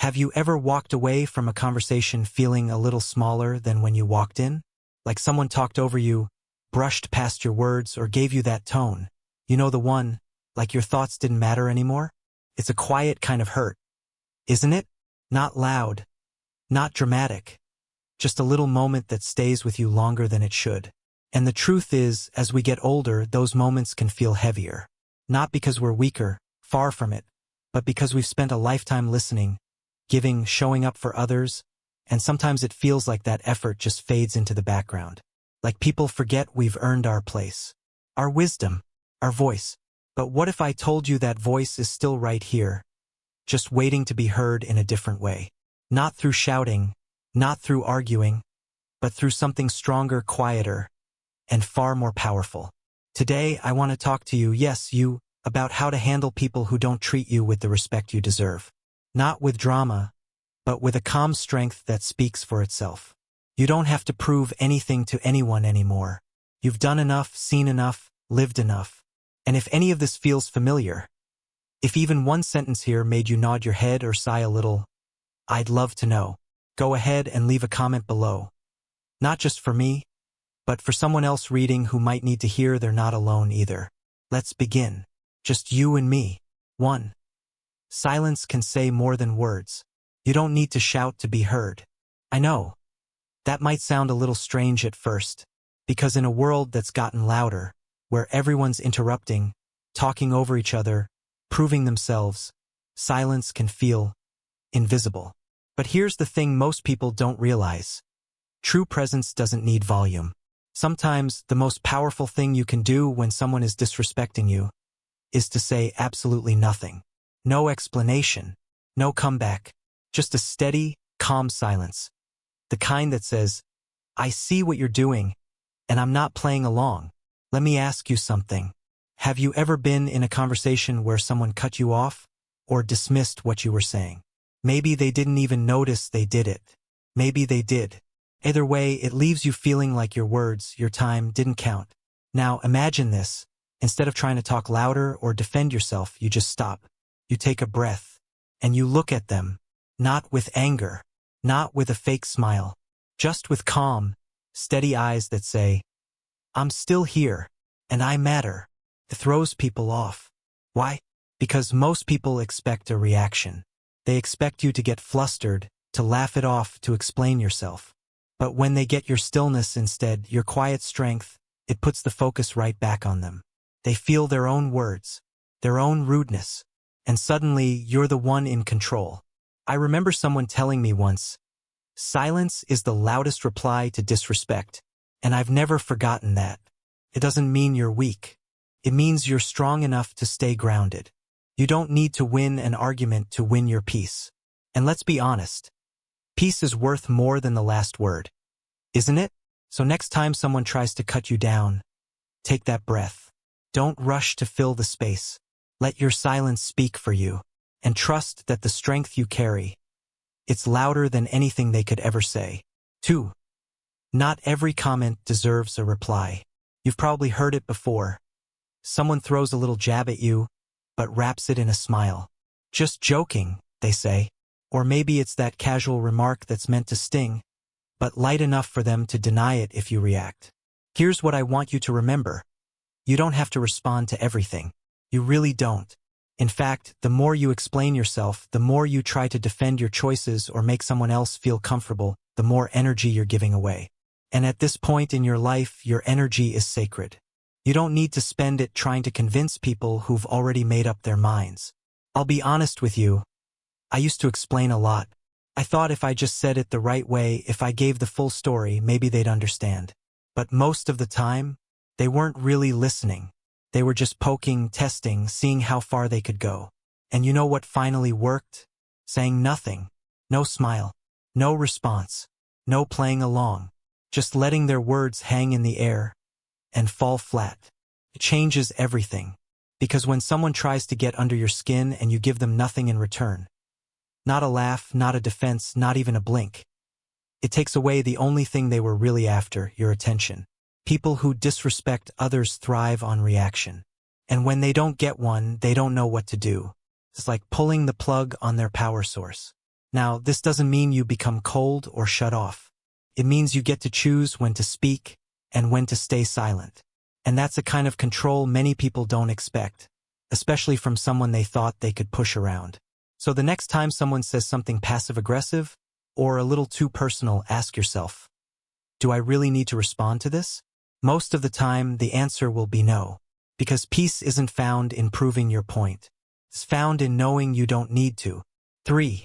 Have you ever walked away from a conversation feeling a little smaller than when you walked in? Like someone talked over you, brushed past your words, or gave you that tone. You know the one, like your thoughts didn't matter anymore? It's a quiet kind of hurt, isn't it? Not loud, not dramatic. Just a little moment that stays with you longer than it should. And the truth is, as we get older, those moments can feel heavier. Not because we're weaker, far from it, but because we've spent a lifetime listening, giving, showing up for others, and sometimes it feels like that effort just fades into the background. Like people forget we've earned our place, our wisdom, our voice. But what if I told you that voice is still right here, just waiting to be heard in a different way? Not through shouting, not through arguing, but through something stronger, quieter, and far more powerful. Today, I want to talk to you, yes, you, about how to handle people who don't treat you with the respect you deserve. Not with drama, but with a calm strength that speaks for itself. You don't have to prove anything to anyone anymore. You've done enough, seen enough, lived enough. And if any of this feels familiar, if even one sentence here made you nod your head or sigh a little, I'd love to know. Go ahead and leave a comment below. Not just for me, but for someone else reading who might need to hear they're not alone either. Let's begin. Just you and me. 1. Silence can say more than words. You don't need to shout to be heard. I know. That might sound a little strange at first, because in a world that's gotten louder, where everyone's interrupting, talking over each other, proving themselves, silence can feel invisible. But here's the thing most people don't realize. True presence doesn't need volume. Sometimes the most powerful thing you can do when someone is disrespecting you is to say absolutely nothing. No explanation, no comeback, just a steady, calm silence. The kind that says, I see what you're doing, and I'm not playing along. Let me ask you something. Have you ever been in a conversation where someone cut you off or dismissed what you were saying? Maybe they didn't even notice they did it. Maybe they did. Either way, it leaves you feeling like your words, your time, didn't count. Now imagine this. Instead of trying to talk louder or defend yourself, you just stop. You take a breath, and you look at them, not with anger, not with a fake smile, just with calm, steady eyes that say, I'm still here, and I matter. It throws people off. Why? Because most people expect a reaction. They expect you to get flustered, to laugh it off, to explain yourself. But when they get your stillness instead, your quiet strength, it puts the focus right back on them. They feel their own words, their own rudeness, and suddenly you're the one in control. I remember someone telling me once, silence is the loudest reply to disrespect, and I've never forgotten that. It doesn't mean you're weak. It means you're strong enough to stay grounded. You don't need to win an argument to win your peace. And let's be honest, peace is worth more than the last word, isn't it? So next time someone tries to cut you down, take that breath. Don't rush to fill the space. Let your silence speak for you, and trust that the strength you carry, it's louder than anything they could ever say. 2. Not every comment deserves a reply. You've probably heard it before. Someone throws a little jab at you, but wraps it in a smile. Just joking, they say. Or maybe it's that casual remark that's meant to sting, but light enough for them to deny it if you react. Here's what I want you to remember. You don't have to respond to everything. You really don't. In fact, the more you explain yourself, the more you try to defend your choices or make someone else feel comfortable, the more energy you're giving away. And at this point in your life, your energy is sacred. You don't need to spend it trying to convince people who've already made up their minds. I'll be honest with you. I used to explain a lot. I thought if I just said it the right way, if I gave the full story, maybe they'd understand. But most of the time, they weren't really listening. They were just poking, testing, seeing how far they could go. And you know what finally worked? Saying nothing. No smile. No response. No playing along. Just letting their words hang in the air and fall flat. It changes everything. Because when someone tries to get under your skin and you give them nothing in return, not a laugh, not a defense, not even a blink, it takes away the only thing they were really after, your attention. People who disrespect others thrive on reaction. And when they don't get one, they don't know what to do. It's like pulling the plug on their power source. Now, this doesn't mean you become cold or shut off. It means you get to choose when to speak and when to stay silent. And that's a kind of control many people don't expect, especially from someone they thought they could push around. So the next time someone says something passive-aggressive or a little too personal, ask yourself, do I really need to respond to this? Most of the time, the answer will be no, because peace isn't found in proving your point. It's found in knowing you don't need to. 3.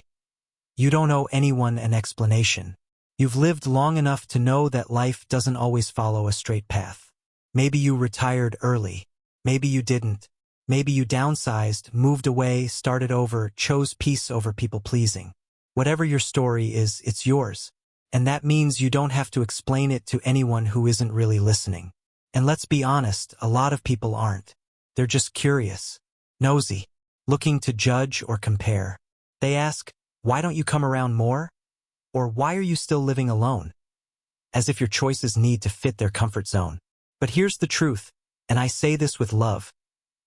You don't owe anyone an explanation. You've lived long enough to know that life doesn't always follow a straight path. Maybe you retired early. Maybe you didn't. Maybe you downsized, moved away, started over, chose peace over people-pleasing. Whatever your story is, it's yours. And that means you don't have to explain it to anyone who isn't really listening. And let's be honest, a lot of people aren't. They're just curious, nosy, looking to judge or compare. They ask, why don't you come around more? Or why are you still living alone? As if your choices need to fit their comfort zone. But here's the truth, and I say this with love.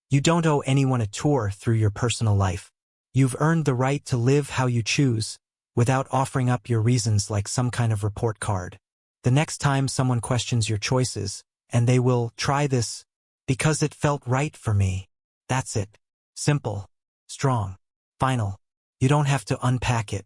You don't owe anyone a tour through your personal life. You've earned the right to live how you choose, without offering up your reasons like some kind of report card. The next time someone questions your choices, and they will try this, because it felt right for me. That's it. Simple, strong, final. You don't have to unpack it.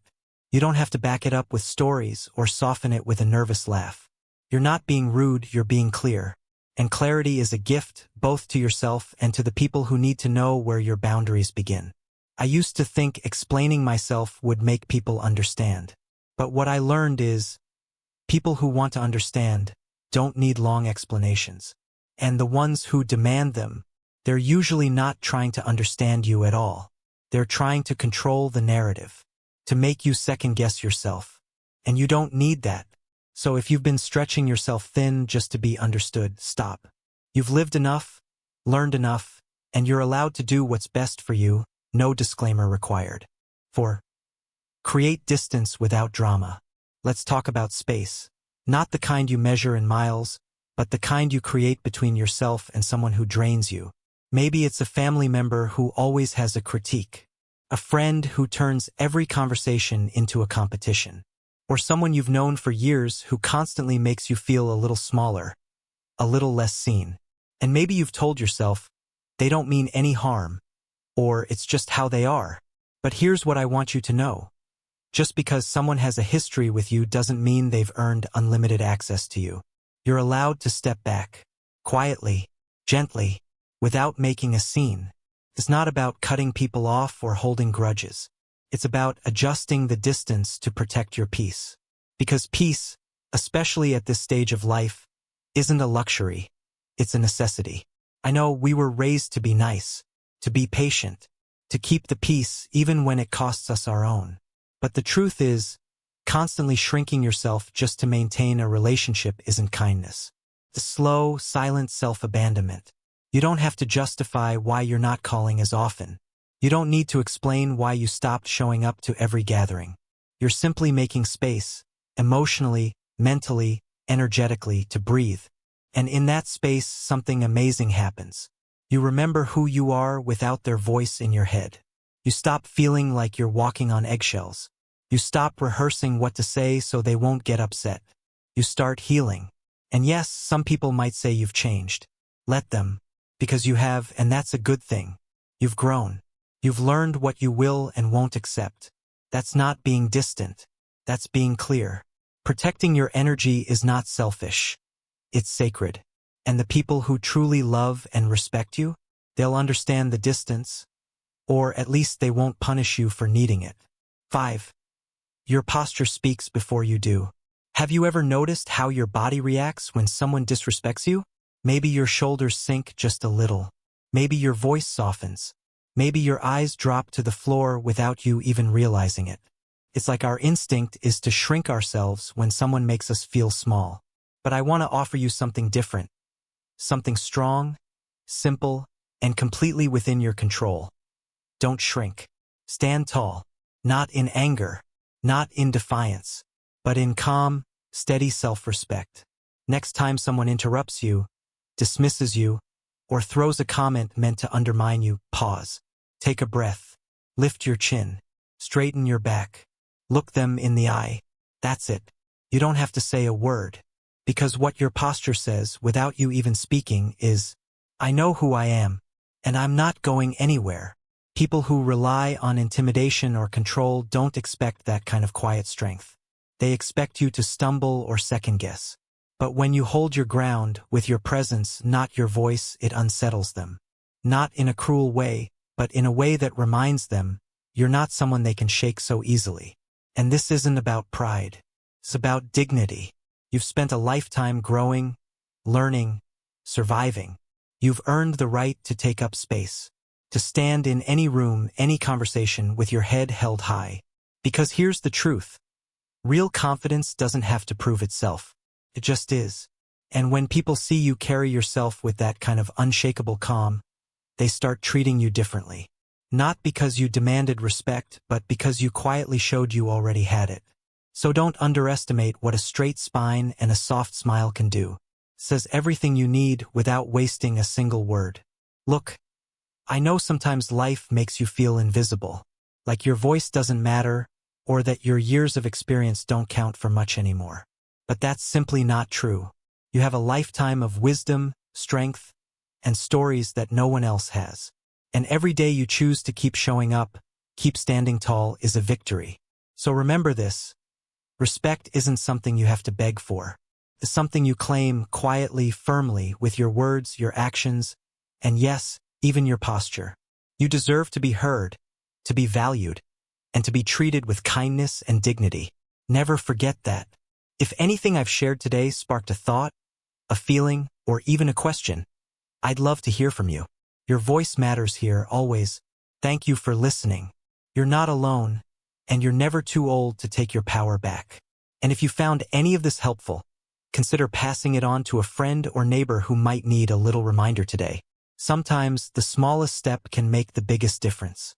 You don't have to back it up with stories or soften it with a nervous laugh. You're not being rude, you're being clear. And clarity is a gift, both to yourself and to the people who need to know where your boundaries begin. I used to think explaining myself would make people understand. But what I learned is, people who want to understand don't need long explanations. And the ones who demand them, they're usually not trying to understand you at all. They're trying to control the narrative, to make you second-guess yourself. And you don't need that. So if you've been stretching yourself thin just to be understood, stop. You've lived enough, learned enough, and you're allowed to do what's best for you, no disclaimer required. 4. Create distance without drama. Let's talk about space. Not the kind you measure in miles, but the kind you create between yourself and someone who drains you. Maybe it's a family member who always has a critique, a friend who turns every conversation into a competition, or someone you've known for years who constantly makes you feel a little smaller, a little less seen. And maybe you've told yourself, they don't mean any harm, or it's just how they are. But here's what I want you to know. Just because someone has a history with you doesn't mean they've earned unlimited access to you. You're allowed to step back, quietly, gently, without making a scene. It's not about cutting people off or holding grudges. It's about adjusting the distance to protect your peace. Because peace, especially at this stage of life, isn't a luxury. It's a necessity. I know we were raised to be nice, to be patient, to keep the peace even when it costs us our own. But the truth is, constantly shrinking yourself just to maintain a relationship isn't kindness. It's slow, silent self-abandonment. You don't have to justify why you're not calling as often. You don't need to explain why you stopped showing up to every gathering. You're simply making space, emotionally, mentally, energetically, to breathe. And in that space, something amazing happens. You remember who you are without their voice in your head. You stop feeling like you're walking on eggshells. You stop rehearsing what to say so they won't get upset. You start healing. And yes, some people might say you've changed. Let them, because you have, and that's a good thing. You've grown. You've learned what you will and won't accept. That's not being distant. That's being clear. Protecting your energy is not selfish. It's sacred. And the people who truly love and respect you, they'll understand the distance, or at least they won't punish you for needing it. 5. Your posture speaks before you do. Have you ever noticed how your body reacts when someone disrespects you? Maybe your shoulders sink just a little. Maybe your voice softens. Maybe your eyes drop to the floor without you even realizing it. It's like our instinct is to shrink ourselves when someone makes us feel small. But I want to offer you something different. Something strong, simple, and completely within your control. Don't shrink. Stand tall. Not in anger, not in defiance, but in calm, steady self-respect. Next time someone interrupts you, dismisses you, or throws a comment meant to undermine you, pause. Take a breath. Lift your chin. Straighten your back. Look them in the eye. That's it. You don't have to say a word. Because what your posture says, without you even speaking, is, I know who I am, and I'm not going anywhere. People who rely on intimidation or control don't expect that kind of quiet strength. They expect you to stumble or second-guess. But when you hold your ground with your presence, not your voice, it unsettles them. Not in a cruel way, but in a way that reminds them, you're not someone they can shake so easily. And this isn't about pride. It's about dignity. You've spent a lifetime growing, learning, surviving. You've earned the right to take up space, to stand in any room, any conversation with your head held high. Because here's the truth. Real confidence doesn't have to prove itself. It just is. And when people see you carry yourself with that kind of unshakable calm, they start treating you differently. Not because you demanded respect, but because you quietly showed you already had it. So don't underestimate what a straight spine and a soft smile can do. Says everything you need without wasting a single word. Look, I know sometimes life makes you feel invisible, like your voice doesn't matter, or that your years of experience don't count for much anymore. But that's simply not true. You have a lifetime of wisdom, strength, and stories that no one else has. And every day you choose to keep showing up, keep standing tall, is a victory. So remember this. Respect isn't something you have to beg for. It's something you claim quietly, firmly, with your words, your actions, and yes, even your posture. You deserve to be heard, to be valued, and to be treated with kindness and dignity. Never forget that. If anything I've shared today sparked a thought, a feeling, or even a question, I'd love to hear from you. Your voice matters here, always. Thank you for listening. You're not alone, and you're never too old to take your power back. And if you found any of this helpful, consider passing it on to a friend or neighbor who might need a little reminder today. Sometimes the smallest step can make the biggest difference.